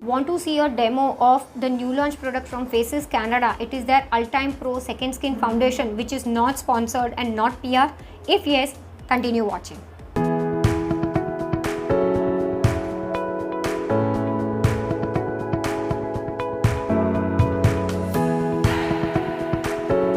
Want to see a demo of the new launch product from Faces Canada? It is their Ultime Pro Second Skin Foundation, which is not sponsored and not PR. If yes, continue watching.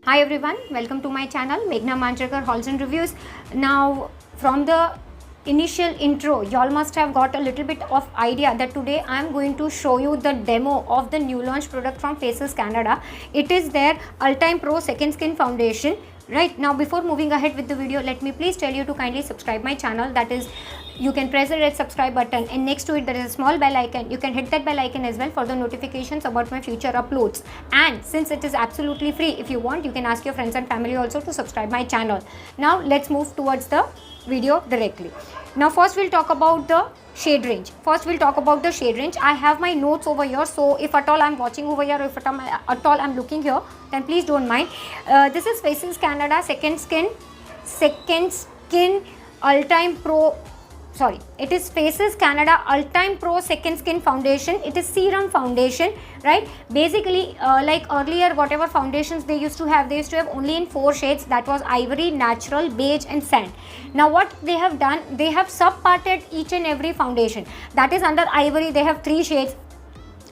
Hi everyone, welcome to my channel Meghna Manjrekar Hauls and Reviews. Now, from the initial intro, y'all must have got a little bit of idea that today I am going to show you the demo of the new launch product from Faces Canada. It is their Ultime Pro Second Skin Foundation. Right now, before moving ahead with the video, let me please tell you to kindly subscribe my channel. That is, you can press the red subscribe button, and next to it there is a small bell icon. You can hit that bell icon as well for the notifications about my future uploads. And since it is absolutely free, if you want, you can ask your friends and family also to subscribe my channel. Now let's move towards the video directly. Now first we'll talk about the shade range. I have my notes over here, so if at all I'm watching over here, or if at all I'm looking here, then please don't mind. This is Faces Canada Second Skin Ultime Pro. Sorry, it is Faces Canada Ultime Pro Second Skin Foundation. It is serum foundation, right? Basically, like earlier, whatever foundations they used to have only in 4 shades. That was ivory, natural, beige and sand. Now what they have done, they have sub-parted each and every foundation. That is, under ivory they have 3 shades,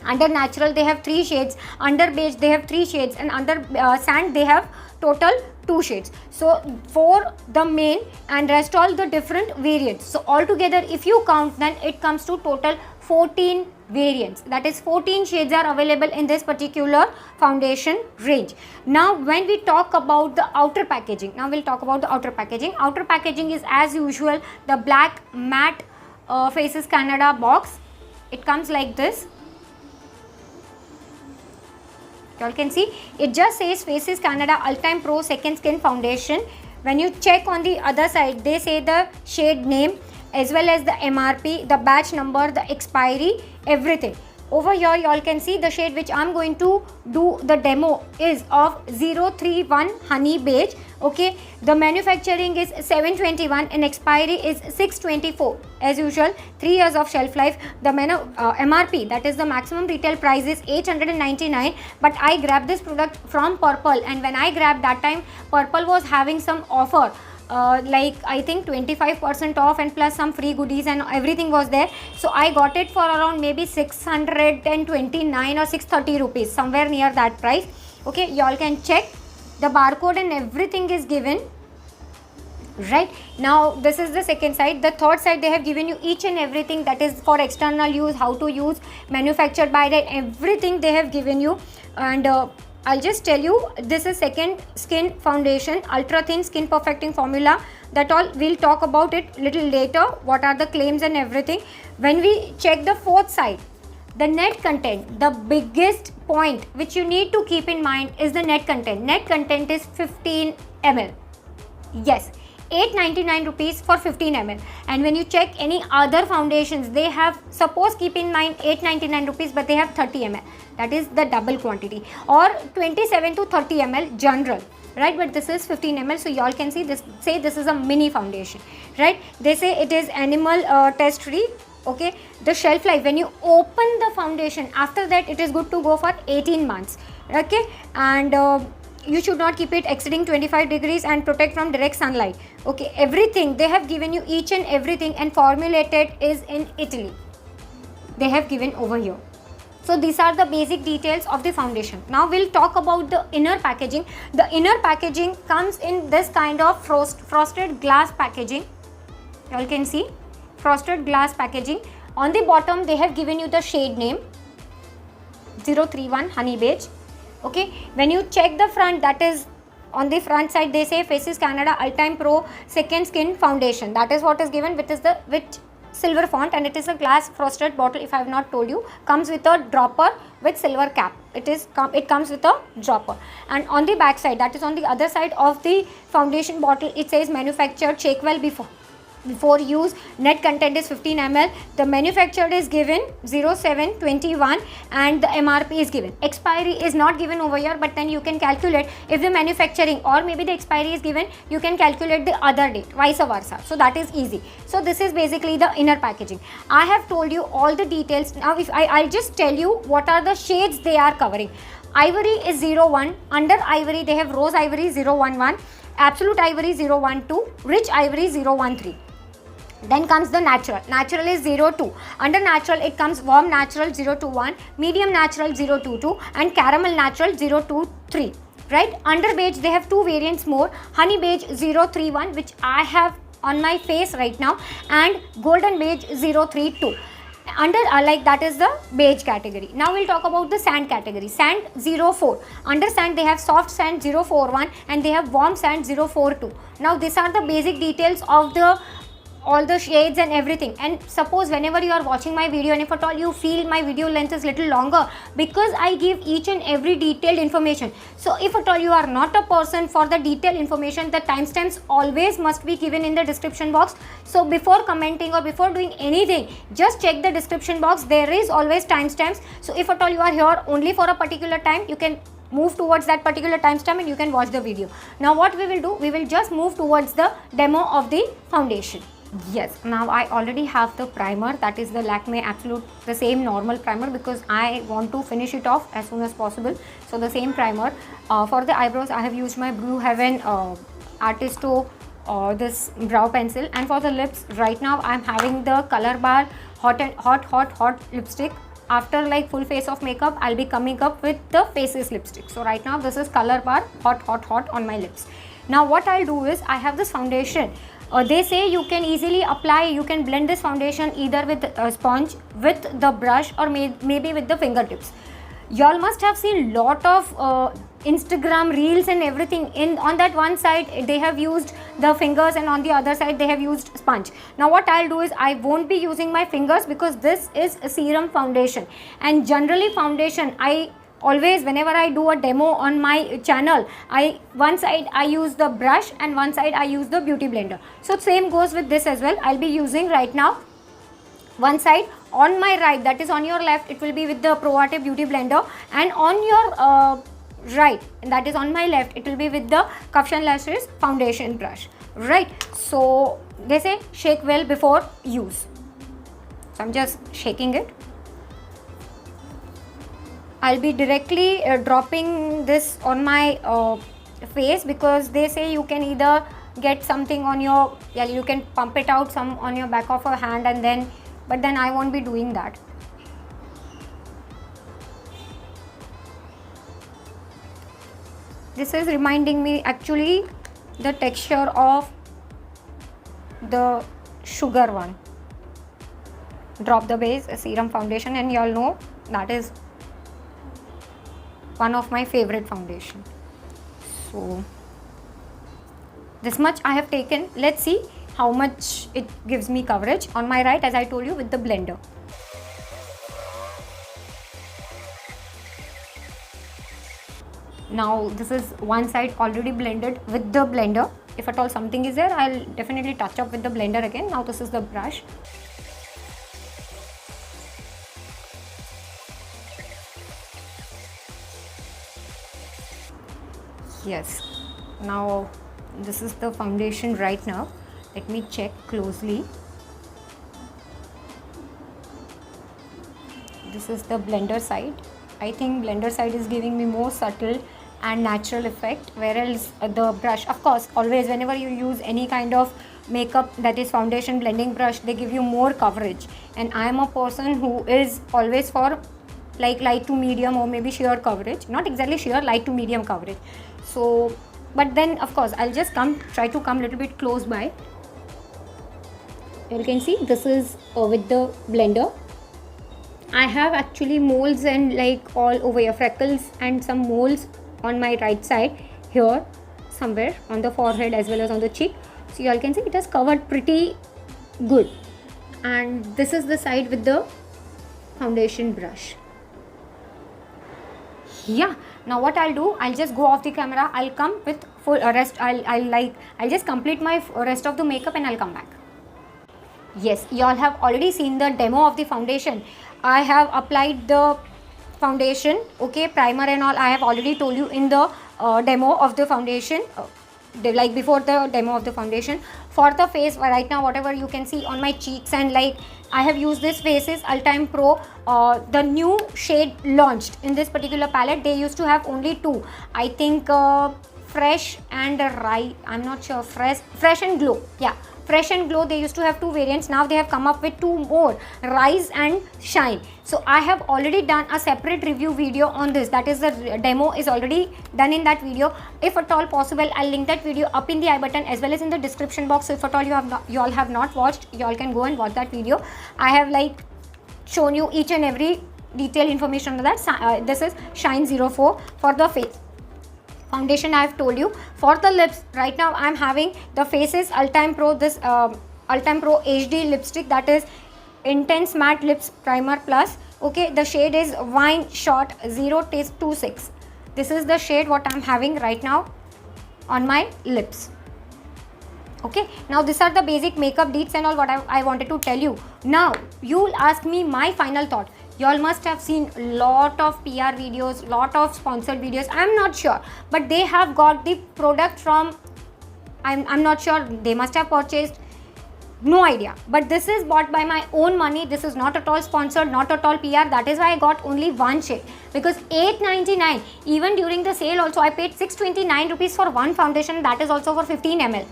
under natural they have 3 shades, under beige they have 3 shades, and under sand they have total 2 shades. So for the main and rest all the different variants. So altogether if you count, then it comes to total 14 variants. That is, 14 shades are available in this particular foundation range. Now when we talk about the outer packaging, outer packaging is as usual the black matte Faces Canada box. It comes like this. You all can see it just says Faces Canada Ultime Pro Second Skin Foundation. When you check on the other side, they say the shade name as well as the MRP, the batch number, the expiry, everything. Over here you all can see the shade which I'm going to do the demo is of 031 Honey Beige. Okay, the manufacturing is 721 and expiry is 624. As usual, 3 years of shelf life. The MRP, that is the maximum retail price, is 899, but I grabbed this product from Purple, and when I grabbed that time, Purple was having some offer. Like I think 25% off and plus some free goodies and everything was there. So I got it for around maybe 629 or 630 rupees, somewhere near that price. Okay, y'all can check. The barcode and everything is given. Right now, this is the second side. The third side, they have given you each and everything that is for external use, how to use, manufactured by that, everything they have given you. And I'll just tell you, this is Second Skin Foundation, ultra thin skin perfecting formula. That all we'll talk about it little later, what are the claims and everything. When we check the fourth side, the net content, the biggest point which you need to keep in mind is the net content. Net content is 15 ml. Yes, 899 rupees for 15 ml. And when you check any other foundations, they have, suppose keep in mind 899 rupees, but they have 30 ml. That is the double quantity, or 27 to 30 ml general, right? But this is 15 ml, so y'all can see this, say this is a mini foundation, right? They say it is animal test free. Okay, the shelf life, when you open the foundation, after that it is good to go for 18 months. Okay, and you should not keep it exceeding 25 degrees and protect from direct sunlight. Okay, everything they have given you, each and everything, and formulated is in Italy. They have given over here. So these are the basic details of the foundation. Now we'll talk about the inner packaging. The inner packaging comes in this kind of frosted glass packaging. You all can see frosted glass packaging. On the bottom they have given you the shade name 031 Honey Beige. Okay, when you check the front, that is on the front side they say Faces Canada Ultime Pro Second Skin Foundation. That is what is given, which is the silver font, and it is a glass frosted bottle. If I have not told you, comes with a dropper with silver cap. It comes with a dropper. And on the back side, that is on the other side of the foundation bottle, it says manufactured, check well before. before use. Net content is 15 ml. The manufacturer is given 0721 and the MRP is given. Expiry is not given over here, but then you can calculate if the manufacturing or maybe the expiry is given, you can calculate the other date, vice versa. So that is easy. So this is basically the inner packaging. I have told you all the details. Now if I'll just tell you what are the shades they are covering. Ivory is 01, under ivory they have rose ivory 011, absolute ivory 012, rich ivory 013. Then comes the natural. Natural is 02. Under natural it comes warm natural 021, medium natural 022 and caramel natural 023. Right? Under beige they have two variants more. Honey beige 031, which I have on my face right now, and golden beige 032. Under like that is the beige category. Now we'll talk about the sand category. Sand 04. Under sand they have soft sand 041 and they have warm sand 042. Now these are the basic details of the all the shades and everything. And suppose whenever you are watching my video and if at all you feel my video length is little longer, because I give each and every detailed information. So if at all you are not a person for the detailed information, the timestamps always must be given in the description box. So before commenting or before doing anything, just check the description box. There is always timestamps. So if at all you are here only for a particular time, you can move towards that particular timestamp and you can watch the video. Now what we will do, we will just move towards the demo of the foundation. Yes, now I already have the primer, that is the Lakme Absolute, the same normal primer, because I want to finish it off as soon as possible. So the same primer. For the eyebrows I have used my Blue Heaven Artisto this brow pencil, and for the lips right now I am having the Color Bar hot lipstick. After like full face of makeup I'll be coming up with the Faces lipstick. So right now this is Color Bar hot on my lips. Now what I'll do is, I have this foundation. They say you can easily apply, you can blend this foundation either with a sponge, with the brush, or maybe with the fingertips. Y'all must have seen lot of Instagram reels and everything. On that one side they have used the fingers and on the other side they have used sponge. Now what I'll do is, I won't be using my fingers because this is a serum foundation, and generally foundation I always, whenever I do a demo on my channel, one side I use the brush and one side I use the beauty blender. So same goes with this as well. I'll be using right now one side. On my right, that is on your left, it will be with the Pro Arte beauty blender, and on your right, and that is on my left, it will be with the Kafshan Lashes foundation brush. Right, so they say shake well before use. So I'm just shaking it. I'll be directly dropping this on my face, because they say you can either get something on your, yeah, you can pump it out some on your back of your hand, and then, but then I won't be doing that. This is reminding me actually the texture of the Sugar one. Drop the Base serum foundation, and you all know that is one of my favorite foundation. So this much I have taken. Let's see how much it gives me coverage. On my right, as I told you, with the blender. Now this is one side already blended with the blender. If at all something is there, I'll definitely touch up with the blender again. Now this is the brush. Yes, now this is the foundation right now. Let me check closely. This is the blender side. I think blender side is giving me more subtle and natural effect, whereas the brush, of course, always whenever you use any kind of makeup, that is foundation blending brush, they give you more coverage, and I am a person who is always for like light to medium or maybe sheer coverage, not exactly sheer, light to medium coverage. So but then of course I'll just try to come a little bit close by. You can see this is with the blender. I have actually moles and like all over here, freckles and some moles on my right side here somewhere on the forehead as well as on the cheek. So you all can see it has covered pretty good, and this is the side with the foundation brush. Yeah, now what I'll do, I'll just go off the camera, I'll come with full rest, I'll just complete my rest of the makeup and I'll come back. Yes, you all have already seen the demo of the foundation. I have applied the foundation, okay, primer and all. I have already told you in the demo of the foundation, like before the demo of the foundation. For the face, right now whatever you can see on my cheeks, and like I have used this Faces Ultime Pro, the new shade launched in this particular palette. They used to have only two, I think, Fresh and I'm not sure, Fresh and Glow. Yeah, Fresh and Glow, they used to have two variants. Now they have come up with two more, Rise and Shine. So I have already done a separate review video on this. That is, the demo is already done in that video. If at all possible, I'll link that video up in the I button as well as in the description box. So if at all you all have not watched, you all can go and watch that video. I have like shown you each and every detailed information on that. This is Shine 04 for the face. Foundation I have told you. For the lips, right now I am having the Faces Ultime Pro, this Ultime Pro HD lipstick, that is Intense Matte Lips Primer Plus. Okay, the shade is Wine Shot 026. This is the shade what I am having right now on my lips. Okay, now these are the basic makeup deets and all what I wanted to tell you. Now you'll ask me my final thought. You all must have seen lot of PR videos, lot of sponsored videos. I'm not sure, but they have got the product from, I'm not sure, they must have purchased, no idea. But this is bought by my own money. This is not at all sponsored, not at all PR. That is why I got only one shade, because $8.99. Even during the sale also I paid 629 rupees for one foundation, that is also for 15 ml.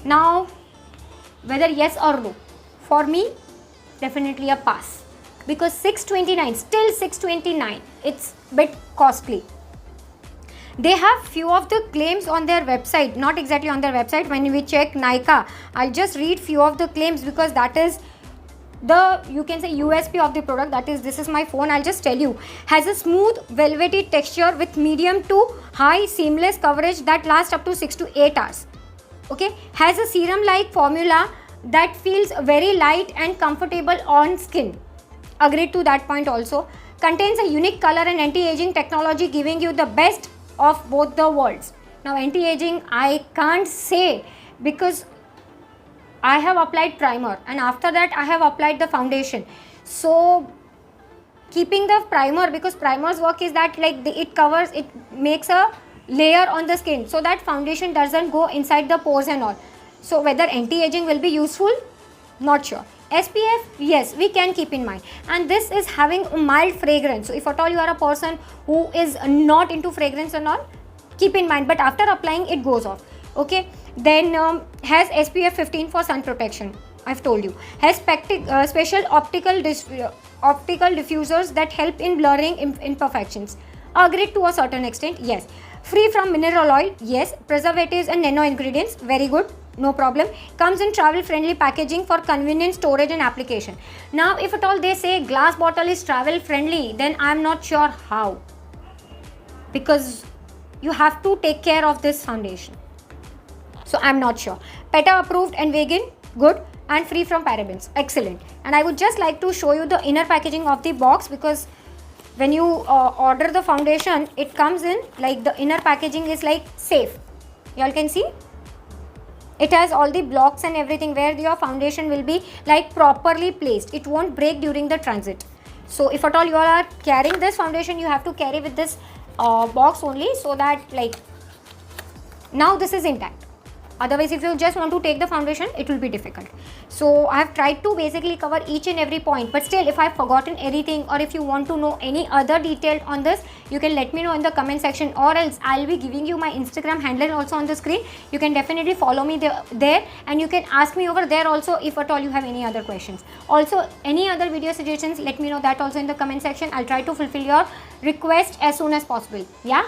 Now whether yes or no, for me definitely a pass, because 629, still 629, it's bit costly. They have few of the claims on their website, not exactly on their website. When we check Nykaa, I'll just read few of the claims, because that is the, you can say, USP of the product. That is, this is my phone, I'll just tell you. Has a smooth velvety texture with medium to high seamless coverage that lasts up to 6 to 8 hours. Okay, has a serum like formula that feels very light and comfortable on skin. Agreed to that point also. Contains a unique color and anti-aging technology, giving you the best of both the worlds. Now anti-aging I can't say, because I have applied primer and after that I have applied the foundation. So keeping the primer, because primer's work is that like it covers, it makes a layer on the skin so that foundation doesn't go inside the pores and all. So whether anti-aging will be useful, not sure. SPF, yes, we can keep in mind, and this is having a mild fragrance. So if at all you are a person who is not into fragrance and all, keep in mind, but after applying it goes off. Okay, then has SPF 15 for sun protection, I've told you. Has special optical diffusers that help in blurring imperfections. Agreed to a certain extent, yes. Free from mineral oil, yes. Preservatives and nano ingredients, very good, no problem. Comes in travel friendly packaging for convenient storage and application. Now if at all they say glass bottle is travel friendly, then I am not sure how, because you have to take care of this foundation. So I am not sure. PETA approved and vegan, good, and free from parabens, excellent. And I would just like to show you the inner packaging of the box, because when you order the foundation, it comes in like the inner packaging is like safe. You all can see it has all the blocks and everything where your foundation will be like properly placed. It won't break during the transit. So if at all you all are carrying this foundation, you have to carry with this box only, so that like now this is intact. Otherwise if you just want to take the foundation, it will be difficult. So I have tried to basically cover each and every point, but still if I have forgotten anything, or if you want to know any other detail on this, you can let me know in the comment section, or else I'll be giving you my Instagram handle also on the screen. You can definitely follow me there, and you can ask me over there also if at all you have any other questions. Also any other video suggestions, let me know that also in the comment section. I'll try to fulfill your request as soon as possible. Yeah,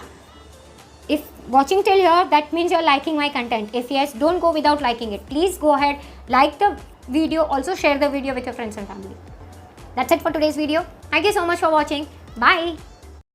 if watching till here, that means you're liking my content. If yes, don't go without liking it. Please go ahead, like the video, also share the video with your friends and family. That's it for today's video. Thank you so much for watching. Bye.